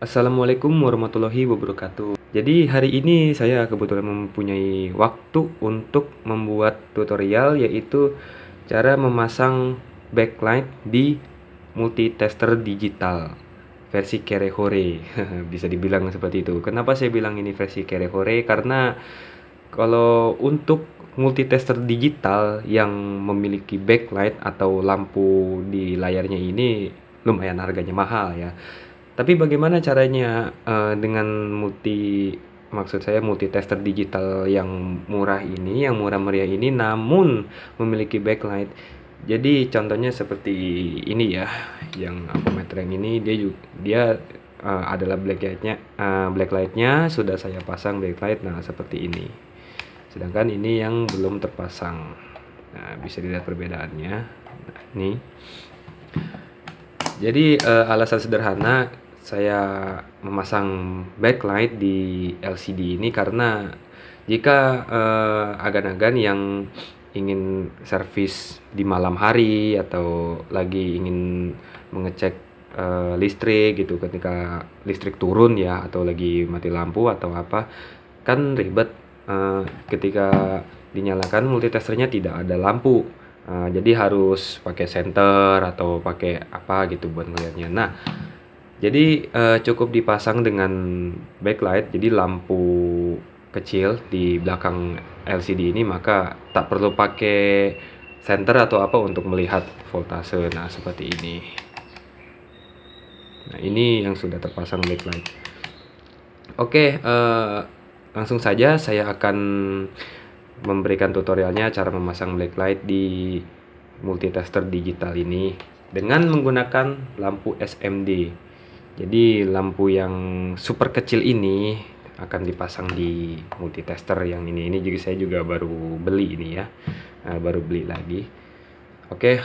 Assalamualaikum warahmatullahi wabarakatuh. Jadi hari ini saya kebetulan mempunyai waktu untuk membuat tutorial, yaitu cara memasang backlight di multitester digital versi Kerehore. Bisa dibilang seperti itu. Kenapa saya bilang ini versi Kerehore? Karena kalau untuk multitester digital yang memiliki backlight atau lampu di layarnya ini lumayan harganya mahal ya. Tapi bagaimana caranya, dengan maksud saya multitester digital yang murah ini, yang murah meriah ini, namun memiliki backlight. Jadi contohnya seperti ini ya, yang Aquameter yang ini dia adalah blacklightnya sudah saya pasang backlight, nah seperti ini. Sedangkan ini yang belum terpasang. Nah, bisa dilihat perbedaannya. Nah, nih. Jadi alasan sederhana saya memasang backlight di LCD ini karena jika agan-agan yang ingin servis di malam hari atau lagi ingin mengecek listrik gitu, ketika listrik turun ya, atau lagi mati lampu atau apa, kan ribet ketika dinyalakan multitesternya tidak ada lampu. Jadi harus pakai senter atau pakai apa gitu buat ngeliatnya. Nah, jadi cukup dipasang dengan backlight, jadi lampu kecil di belakang LCD ini, maka tak perlu pakai senter atau apa untuk melihat voltase. Nah, seperti ini. Nah, ini yang sudah terpasang backlight. Oke, langsung saja saya akan memberikan tutorialnya cara memasang backlight di multitester digital ini dengan menggunakan lampu SMD. Jadi lampu yang super kecil ini akan dipasang di multitester yang ini. Ini juga saya juga baru beli ini ya, baru beli lagi. Oke,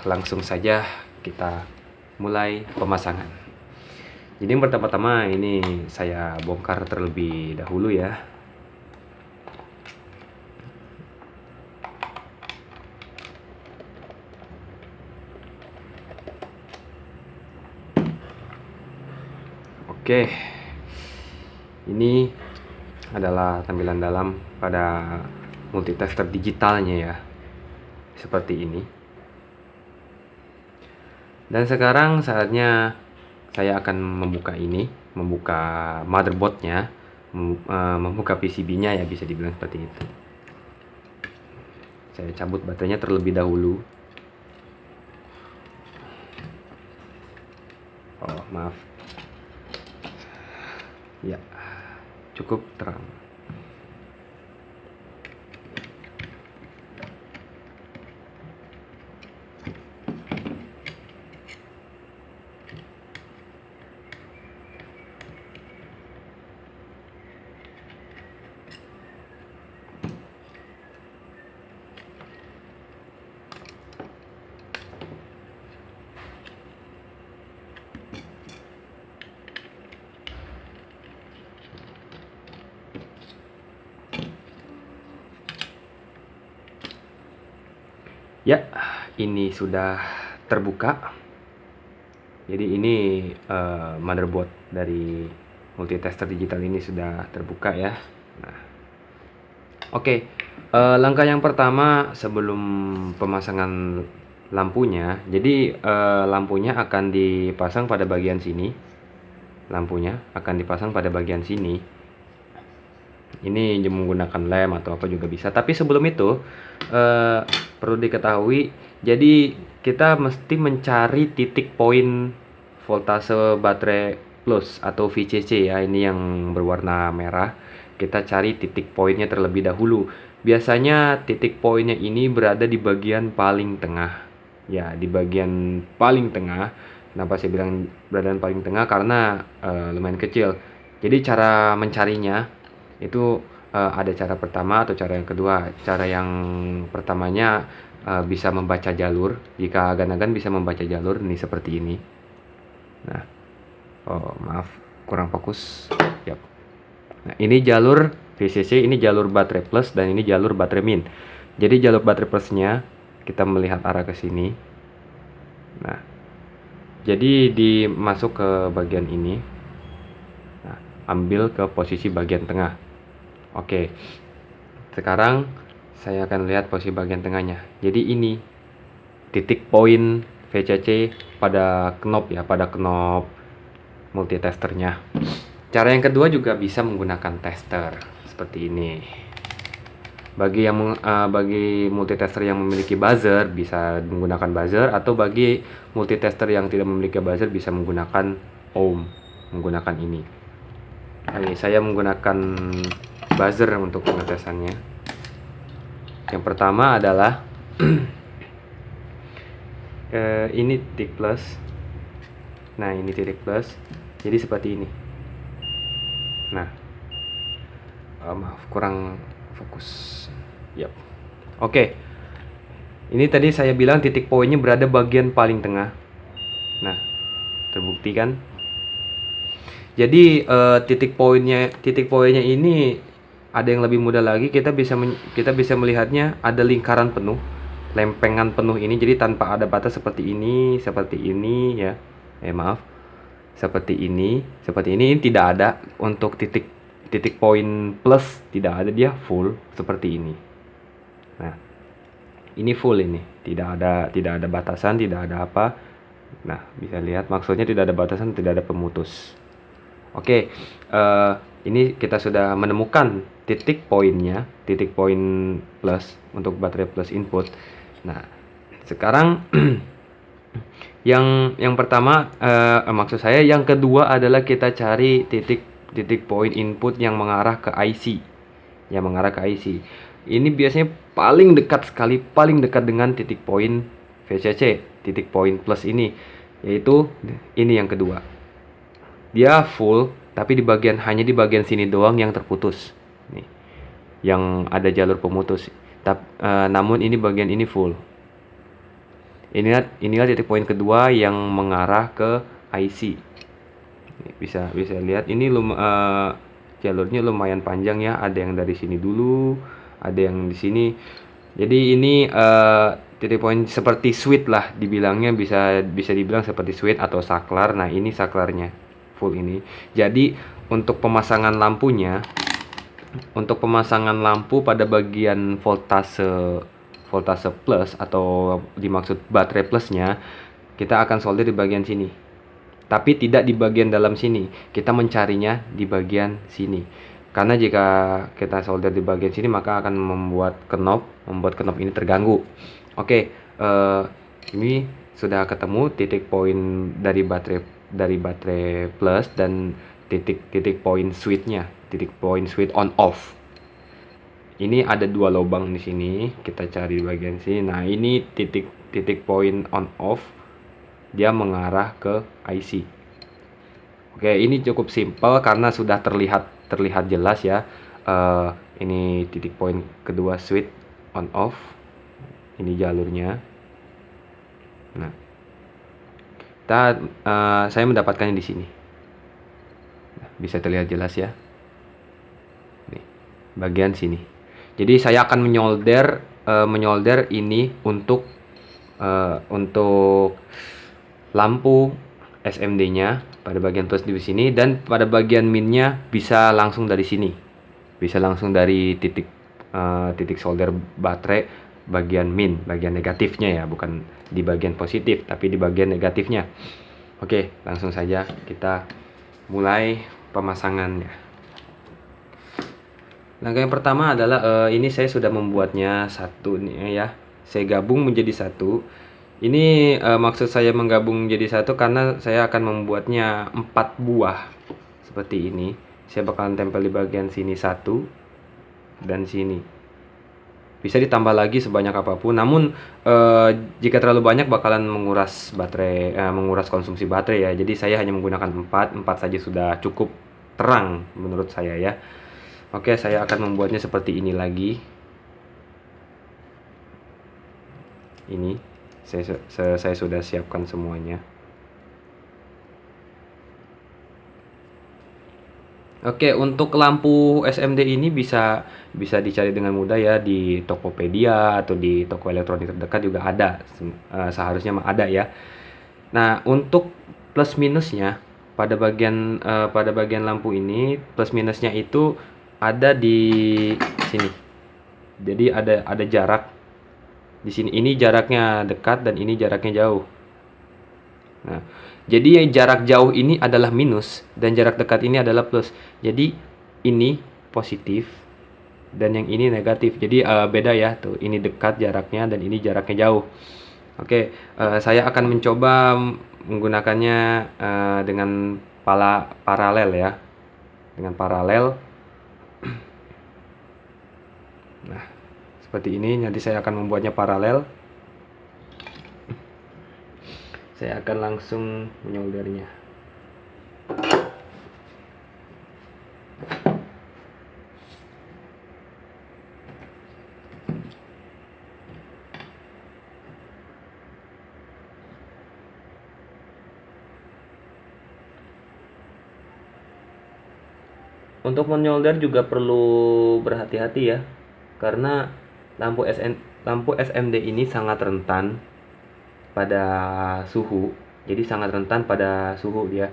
langsung saja kita mulai pemasangan. Jadi yang pertama-tama ini saya bongkar terlebih dahulu ya. Oke, ini adalah tampilan dalam pada multitester digitalnya ya, seperti ini. Dan sekarang saatnya saya akan membuka motherboardnya, membuka PCB-nya ya, bisa dibilang seperti itu. Saya cabut baterainya terlebih dahulu. Oh, maaf. Ya, cukup terang. Ya, ini sudah terbuka. Jadi ini motherboard dari multitester digital ini sudah terbuka ya. Nah, oke, langkah yang pertama sebelum pemasangan lampunya, jadi lampunya akan dipasang pada bagian sini. Lampunya akan dipasang pada bagian sini. Ini menggunakan lem atau apa juga bisa. Tapi sebelum itu perlu diketahui, jadi kita mesti mencari titik poin voltase baterai plus atau VCC ya. Ini yang berwarna merah. Kita cari titik poinnya terlebih dahulu. Biasanya titik poinnya ini berada di bagian paling tengah. Ya, di bagian paling tengah. Kenapa saya bilang berada di paling tengah? Karena lumayan kecil. Jadi cara mencarinya itu ada cara pertama atau cara yang kedua. Cara yang pertamanya bisa membaca jalur. Jika agan-agan bisa membaca jalur ini seperti ini. Nah, oh maaf kurang fokus. Yap. Nah, ini jalur VCC, ini jalur baterai plus dan ini jalur baterai min. Jadi jalur baterai plusnya kita melihat arah ke sini. Nah, jadi dimasuk ke bagian ini. ambil ke posisi bagian tengah. Oke, sekarang saya akan lihat posisi bagian tengahnya. Jadi ini titik poin VCC pada knob ya, pada knob multitesternya. Cara yang kedua juga bisa menggunakan tester seperti ini. Bagi multitester yang memiliki buzzer bisa menggunakan buzzer, atau bagi multitester yang tidak memiliki buzzer bisa menggunakan ohm, menggunakan ini. Oke, saya menggunakan buzzer untuk pengetesannya. Yang pertama adalah ini titik plus. Nah, ini titik plus. Jadi seperti ini. Nah, maaf kurang fokus. Yap. Oke. Ini tadi saya bilang titik poinnya berada bagian paling tengah. Nah, terbukti kan? Jadi titik poinnya ini ada yang lebih mudah lagi. Kita bisa melihatnya ada lingkaran penuh, lempengan penuh ini. Jadi tanpa ada batas seperti ini ya. Maaf. Seperti ini. Ini tidak ada untuk titik poin plus, tidak ada, dia full seperti ini. Nah, ini full ini, tidak ada batasan, tidak ada apa. Nah, bisa lihat maksudnya tidak ada batasan, tidak ada pemutus. Oke, ini kita sudah menemukan titik poinnya, titik poin plus untuk baterai plus input. Nah, sekarang yang pertama, maksud saya yang kedua adalah kita cari titik poin input yang mengarah ke IC. Ini biasanya paling dekat dengan titik poin VCC, titik poin plus ini, yaitu ini yang kedua. Dia full, tapi hanya di bagian sini doang yang terputus. Nih, yang ada jalur pemutus. Namun ini bagian ini full. Inilah titik poin kedua yang mengarah ke IC. Bisa lihat ini jalurnya lumayan panjang ya. Ada yang dari sini dulu, ada yang di sini. Jadi ini titik poin seperti switch lah dibilangnya, bisa dibilang seperti switch atau saklar. Nah, ini saklarnya full ini. Jadi untuk pemasangan lampunya, untuk pemasangan lampu pada bagian voltase plus atau dimaksud baterai plusnya, kita akan solder di bagian sini, tapi tidak di bagian dalam sini. Kita mencarinya di bagian sini, karena jika kita solder di bagian sini maka akan membuat knob ini terganggu. Oke, ini sudah ketemu titik poin dari baterai plus dan titik poin switchnya, titik poin switch on off. Ini ada dua lubang di sini, kita cari di bagian sini. Nah, ini titik poin on off, dia mengarah ke IC. Oke, ini cukup simpel karena sudah terlihat jelas ya. Ini titik poin kedua switch on off. Ini jalurnya. Nah, saya mendapatkannya di sini. Nah, bisa terlihat jelas ya. Nih, bagian sini. Jadi saya akan menyolder ini untuk lampu SMD-nya pada bagian plus di sini, dan pada bagian min-nya bisa langsung dari sini. Bisa langsung dari titik solder baterai bagian min, bagian negatifnya ya, bukan di bagian positif tapi di bagian negatifnya. Oke, langsung saja kita mulai pemasangannya. Langkah yang pertama adalah ini saya sudah membuatnya satu nih ya. Saya gabung menjadi satu. Ini maksud saya menggabung menjadi satu karena saya akan membuatnya 4 buah seperti ini. Saya bakalan tempel di bagian sini satu dan sini. Bisa ditambah lagi sebanyak apapun. Namun jika terlalu banyak bakalan menguras konsumsi baterai ya. Jadi saya hanya menggunakan 4 saja sudah cukup terang menurut saya ya. Oke, saya akan membuatnya seperti ini lagi. Ini saya sudah siapkan semuanya. Oke, untuk lampu SMD ini bisa dicari dengan mudah ya di Tokopedia atau di toko elektronik terdekat juga ada. Seharusnya ada ya. Nah, untuk plus minusnya pada bagian lampu ini plus minusnya itu ada di sini. Jadi ada jarak di sini. Ini jaraknya dekat dan ini jaraknya jauh. Nah, jadi jarak jauh ini adalah minus dan jarak dekat ini adalah plus. Jadi ini positif dan yang ini negatif. Jadi beda ya tuh. Ini dekat jaraknya dan ini jaraknya jauh. Oke, saya akan mencoba menggunakannya dengan paralel ya. Dengan paralel. Nah, seperti ini. Nanti saya akan membuatnya paralel. Saya akan langsung menyoldernya. Untuk menyolder juga perlu berhati-hati ya, karena lampu SMD ini sangat rentan pada suhu. Jadi sangat rentan pada suhu dia.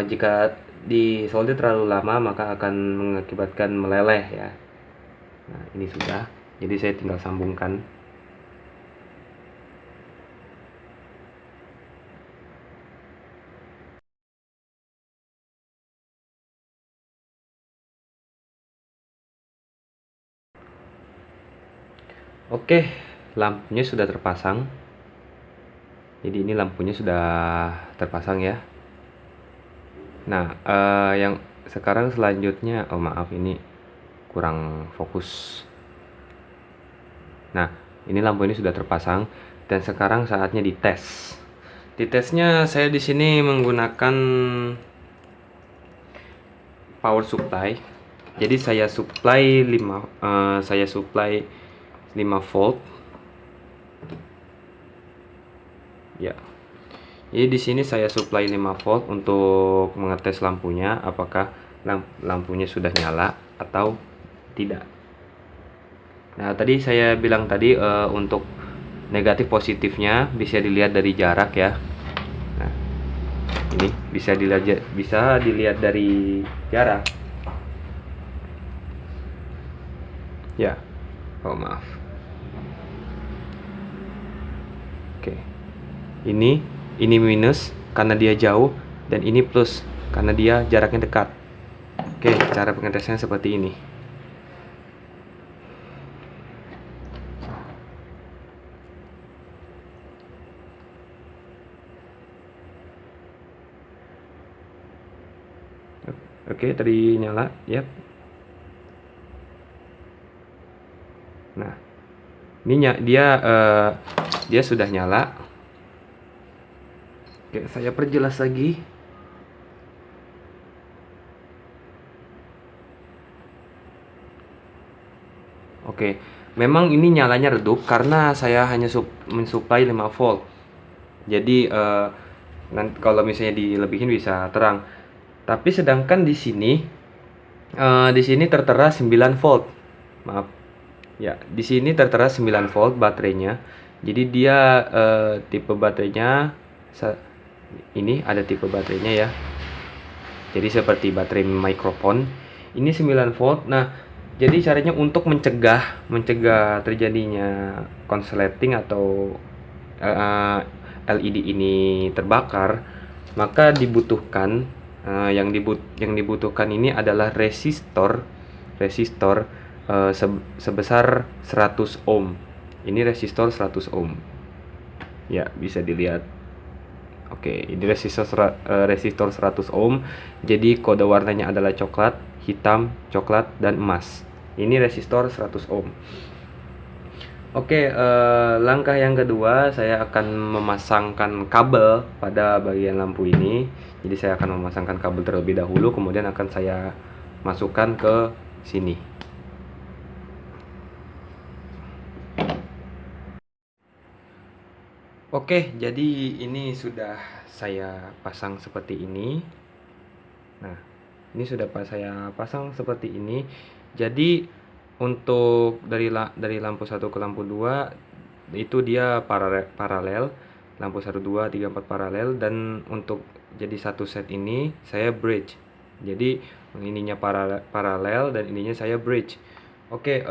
Jika disolder terlalu lama maka akan mengakibatkan meleleh ya. Nah, ini sudah. Jadi saya tinggal sambungkan. Oke, lampunya sudah terpasang. Jadi ini lampunya sudah terpasang ya. Nah, yang sekarang selanjutnya, oh maaf ini kurang fokus. Nah, ini lampu ini sudah terpasang dan sekarang saatnya dites. Ditesnya saya di sini menggunakan power supply. Jadi saya supply 5 volt. Ya. Jadi di sini saya supply 5 volt untuk mengetes lampunya apakah lampunya sudah nyala atau tidak. Nah, tadi saya bilang tadi untuk negatif positifnya bisa dilihat dari jarak ya. Nah, ini bisa dilihat dari jarak. Ya. Oh, maaf. Oke. Ini minus karena dia jauh dan ini plus karena dia jaraknya dekat. Oke, cara pengetesannya seperti ini. Oke, tadi nyala, yap. Nah, ini dia sudah nyala. Oke, saya perjelas lagi. Oke, memang ini nyalanya redup karena saya hanya mensuplai 5 volt. Jadi nanti kalau misalnya dilebihin bisa terang. Tapi sedangkan di sini tertera 9 volt. Maaf. Ya, di sini tertera 9 volt baterainya. Jadi dia tipe baterainya ini ada tipe baterainya ya. Jadi seperti baterai microphone. Ini 9 volt. Nah, jadi caranya untuk mencegah terjadinya konsleting atau LED ini terbakar, maka dibutuhkan yang dibutuhkan ini adalah resistor sebesar 100 ohm. Ini resistor 100 ohm. Ya, bisa dilihat. Oke, ini resistor 100 ohm. Jadi kode warnanya adalah coklat, hitam, coklat, dan emas. Ini resistor 100 ohm. Oke, langkah yang kedua saya akan memasangkan kabel pada bagian lampu ini. Jadi saya akan memasangkan kabel terlebih dahulu, kemudian akan saya masukkan ke sini. Oke, jadi ini sudah saya pasang seperti ini. Nah, ini sudah saya pasang seperti ini. Jadi untuk dari lampu 1 ke lampu 2 itu dia paralel. Lampu 1 2 3 4 paralel, dan untuk jadi satu set ini saya bridge. Jadi ininya paralel dan ininya saya bridge. Oke,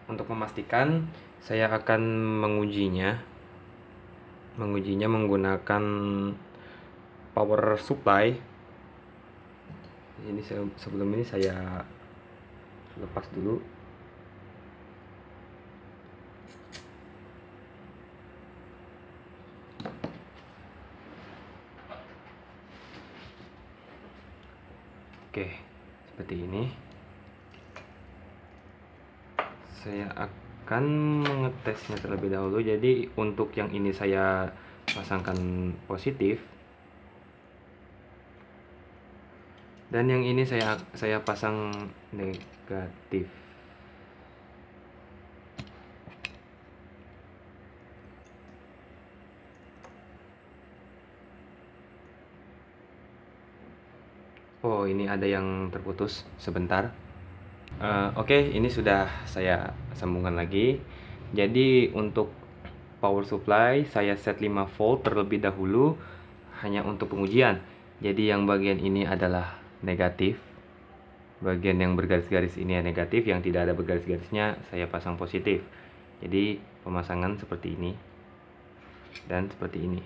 untuk memastikan saya akan mengujinya menggunakan power supply. Ini sebelum ini saya lepas dulu. Oke, seperti ini. Saya akan mengetesnya terlebih dahulu. Jadi untuk yang ini saya pasangkan positif, dan yang ini saya pasang negatif. Oh, ini ada yang terputus sebentar. Oke, ini sudah saya sambungkan lagi. Jadi untuk power supply saya set 5 volt terlebih dahulu hanya untuk pengujian. Jadi yang bagian ini adalah negatif. Bagian yang bergaris-garis ini negatif, yang tidak ada bergaris-garisnya saya pasang positif. Jadi pemasangan seperti ini dan seperti ini.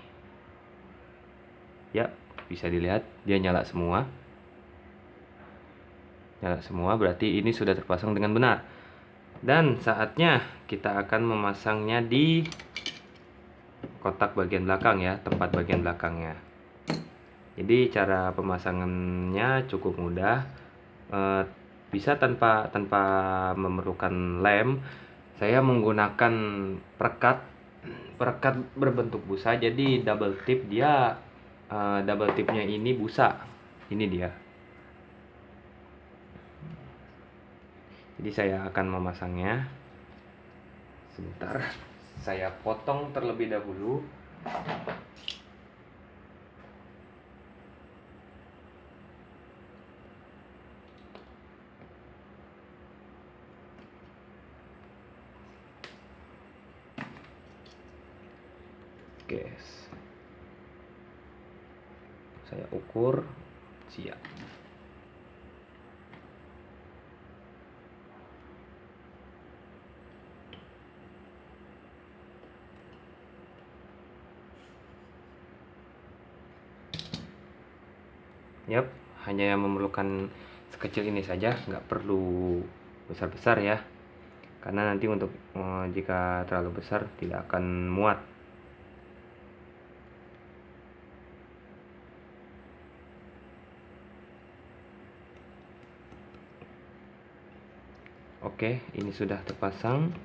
Ya, bisa dilihat dia nyala semua. Berarti ini sudah terpasang dengan benar. Dan saatnya kita akan memasangnya di kotak bagian belakang ya, tempat bagian belakangnya. Jadi cara pemasangannya cukup mudah, bisa tanpa memerlukan lem. Saya menggunakan perekat berbentuk busa. Jadi double tip dia, double tipnya ini busa. Ini dia. Jadi saya akan memasangnya. Sebentar, saya potong terlebih dahulu. Oke, saya ukur, siap. Yap, hanya memerlukan sekecil ini saja, nggak perlu besar-besar ya, karena nanti untuk jika terlalu besar tidak akan muat. Oke, ini sudah terpasang.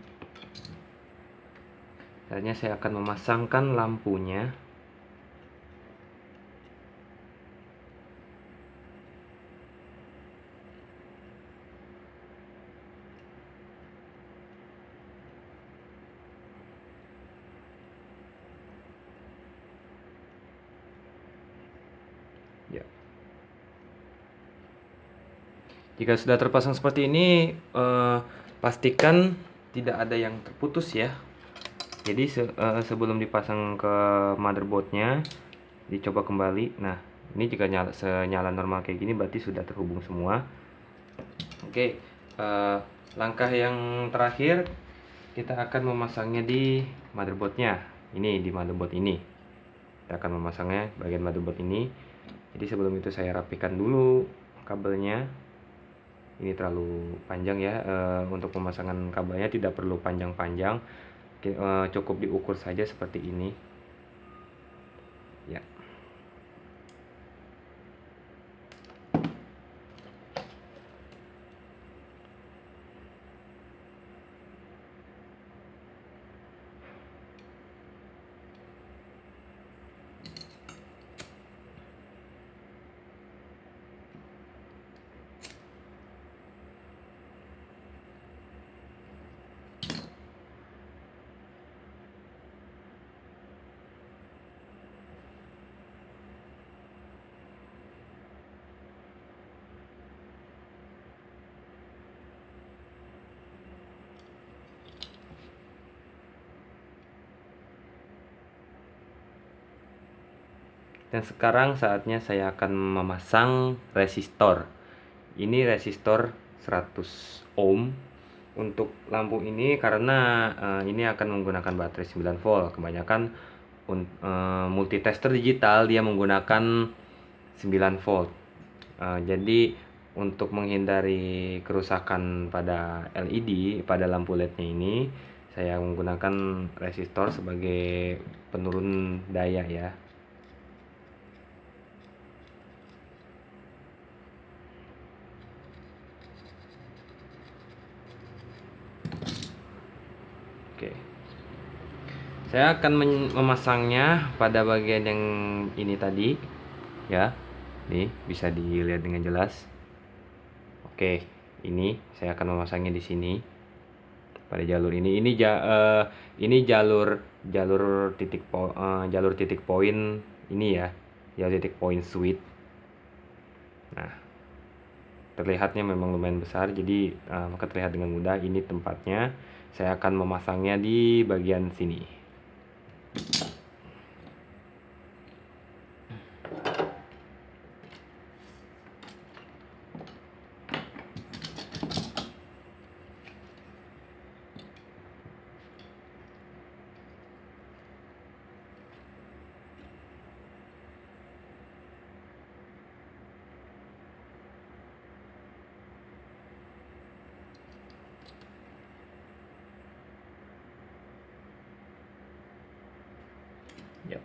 Selanjutnya saya akan memasangkan lampunya. Ya. Jika sudah terpasang seperti ini, pastikan tidak ada yang terputus ya. Jadi sebelum dipasang ke motherboardnya, dicoba kembali. Nah, ini jika senyala normal kayak gini berarti sudah terhubung semua. Oke, langkah yang terakhir kita akan memasangnya di motherboardnya. Ini di motherboard ini. Kita akan memasangnya bagian motherboard ini. Jadi sebelum itu saya rapikan dulu kabelnya. Ini terlalu panjang ya, untuk pemasangan kabelnya tidak perlu panjang-panjang, cukup diukur saja seperti ini ya. Dan sekarang saatnya saya akan memasang resistor. Ini resistor 100 ohm untuk lampu ini karena ini akan menggunakan baterai 9 volt. Kebanyakan multitester digital dia menggunakan 9 volt. Jadi untuk menghindari kerusakan pada LED, pada lampu LED-nya ini, saya menggunakan resistor sebagai penurun daya ya. Oke. Saya akan memasangnya pada bagian yang ini tadi ya. Nih, bisa dilihat dengan jelas. Oke, ini saya akan memasangnya di sini pada jalur ini. Ini jalur titik poin ini ya. Jalur titik poin switch. Nah, terlihatnya memang lumayan besar, jadi maka terlihat dengan mudah. Ini tempatnya. Saya akan memasangnya di bagian sini. Yap.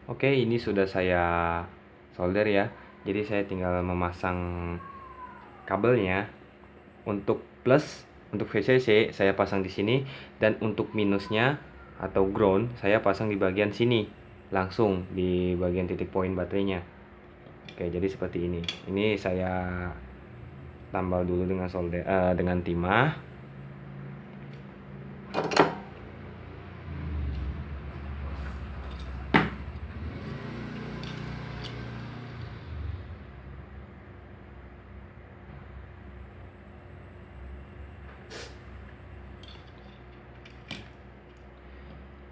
Oke, ini sudah saya solder ya. Jadi saya tinggal memasang kabelnya. Untuk plus, untuk VCC saya pasang di sini, dan untuk minusnya atau ground saya pasang di bagian sini, langsung di bagian titik poin baterainya. Oke, jadi seperti ini. Ini saya tambal dulu dengan dengan timah.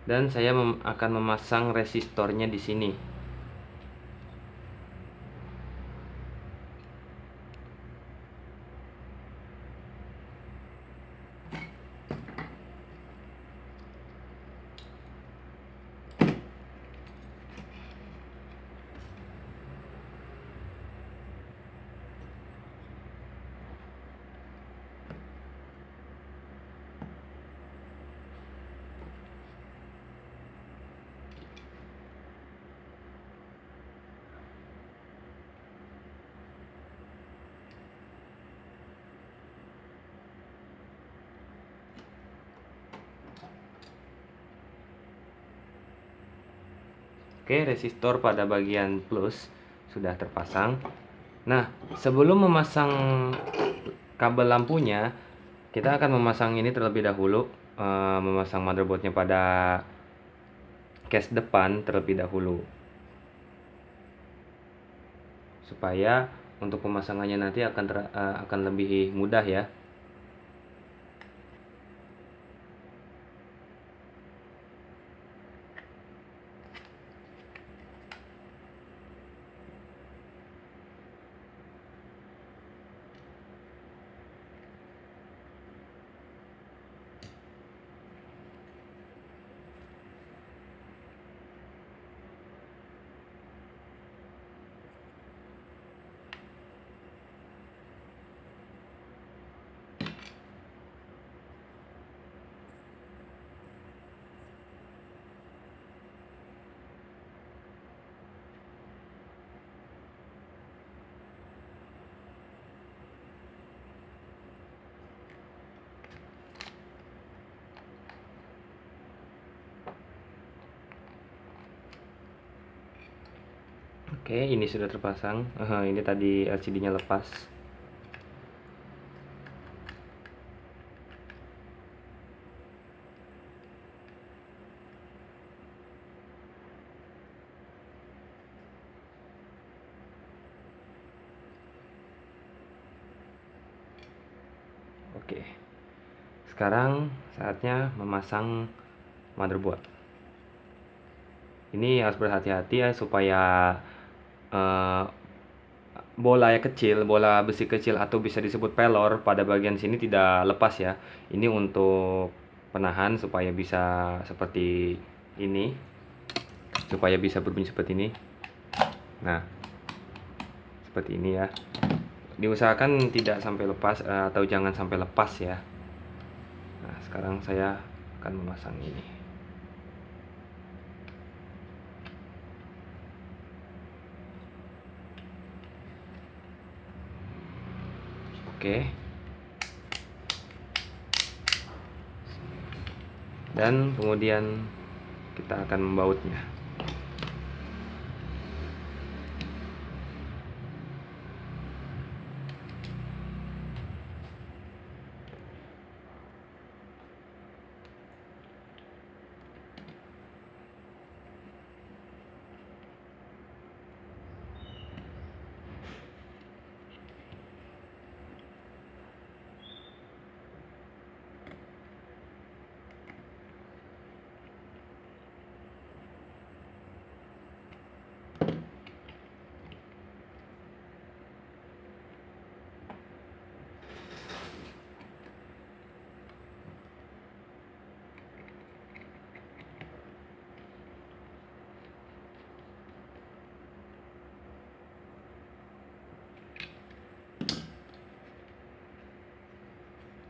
Dan saya akan memasang resistornya di sini. Oke, resistor pada bagian plus sudah terpasang. Nah, sebelum memasang kabel lampunya, kita akan memasang ini terlebih dahulu, memasang motherboardnya pada case depan terlebih dahulu, supaya untuk pemasangannya nanti akan lebih mudah ya. Oke, ini sudah terpasang. Ini tadi LCD-nya lepas. Sekarang saatnya memasang motherboard. Ini harus berhati-hati ya supaya eh, bola kecil, bola besi kecil atau bisa disebut pelor pada bagian sini tidak lepas ya. Ini untuk penahan supaya bisa seperti ini, supaya bisa berbunyi seperti ini. Nah, seperti ini ya. Diusahakan tidak sampai lepas atau jangan sampai lepas ya. Nah, sekarang saya akan memasang ini. Oke. Dan kemudian kita akan membautnya.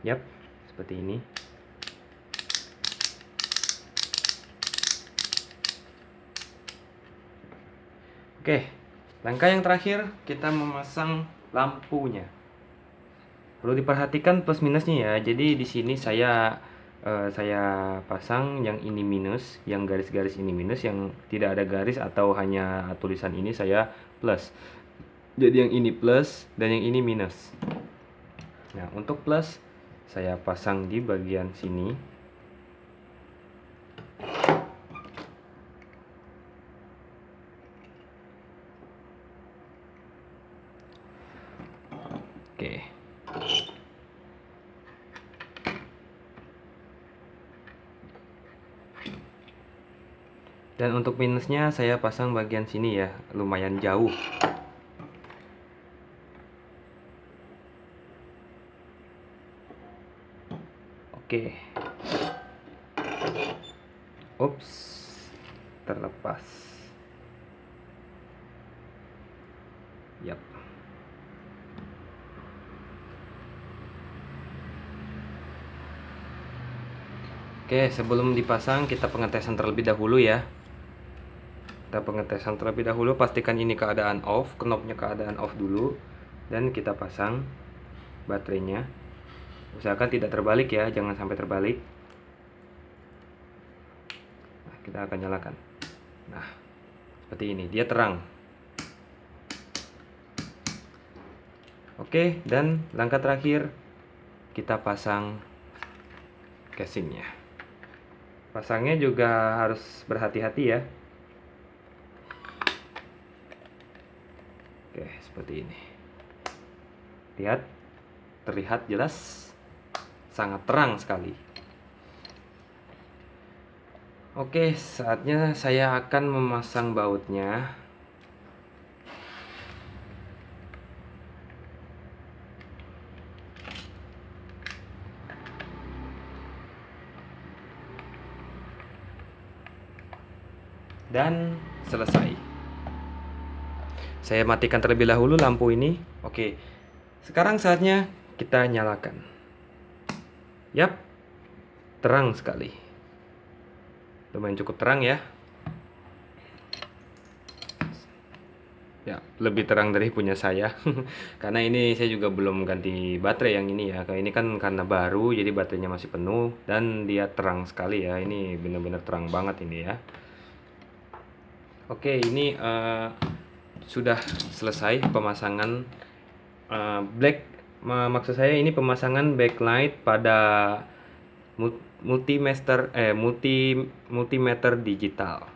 Yap, seperti ini. Oke, langkah yang terakhir kita memasang lampunya. Perlu diperhatikan plus minusnya ya. Jadi di sini saya pasang yang ini minus, yang garis-garis ini minus, yang tidak ada garis atau hanya tulisan ini saya plus. Jadi yang ini plus dan yang ini minus. Nah, untuk plus saya pasang di bagian sini. Oke. Dan untuk minusnya saya pasang bagian sini ya, lumayan jauh. Oke. Ups, terlepas. Yap. Oke, sebelum dipasang kita pengetesan terlebih dahulu ya. Kita pengetesan terlebih dahulu, pastikan ini keadaan off, knopnya keadaan off dulu, dan kita pasang baterainya. Usahakan tidak terbalik ya, jangan sampai terbalik. Nah, kita akan nyalakan. Nah, seperti ini, dia terang. Oke, dan langkah terakhir kita pasang casingnya. Pasangnya juga harus berhati-hati ya. Oke, seperti ini. Lihat, terlihat jelas, sangat terang sekali. Oke, saatnya saya akan memasang bautnya. Dan selesai. Saya matikan terlebih dahulu lampu ini. Oke, sekarang saatnya kita nyalakan. Yap, terang sekali. Lumayan cukup terang ya. Ya, lebih terang dari punya saya. Karena ini saya juga belum ganti baterai yang ini ya. Kayak ini kan karena baru, jadi baterainya masih penuh dan dia terang sekali ya. Ini benar-benar terang banget ini ya. Oke, ini sudah selesai pemasangan maksud saya ini pemasangan backlight pada multimeter digital.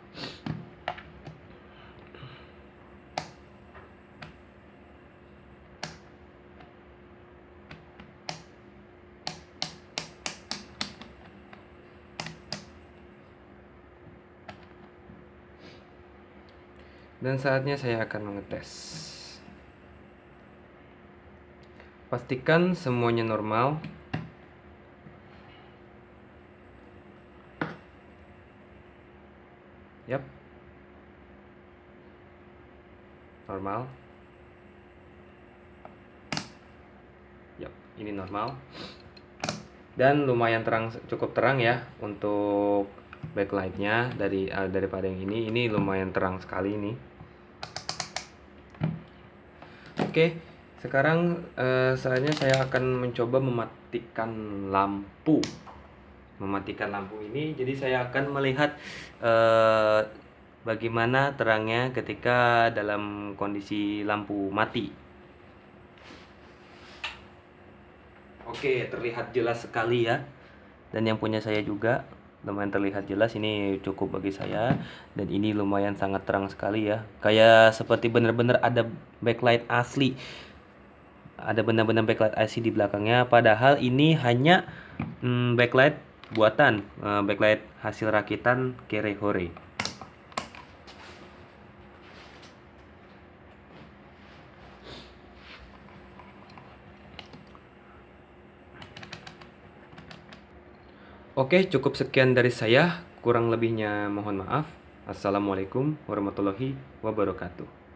Dan saatnya saya akan mengetes. Pastikan semuanya normal. Yap. Normal. Yap, ini normal. Dan lumayan terang, cukup terang ya untuk backlightnya daripada yang ini lumayan terang sekali ini. Oke, sekarang saatnya saya akan mencoba mematikan lampu. Mematikan lampu ini, jadi saya akan melihat bagaimana terangnya ketika dalam kondisi lampu mati. Oke, terlihat jelas sekali ya. Dan yang punya saya juga lumayan terlihat jelas, ini cukup bagi saya. Dan ini lumayan sangat terang sekali ya. Kayak seperti benar-benar ada backlight asli. Ada benar-benar backlight asli di belakangnya. Padahal ini hanya backlight buatan, backlight hasil rakitan Kerehore. Oke, cukup sekian dari saya. Kurang lebihnya mohon maaf. Assalamualaikum warahmatullahi wabarakatuh.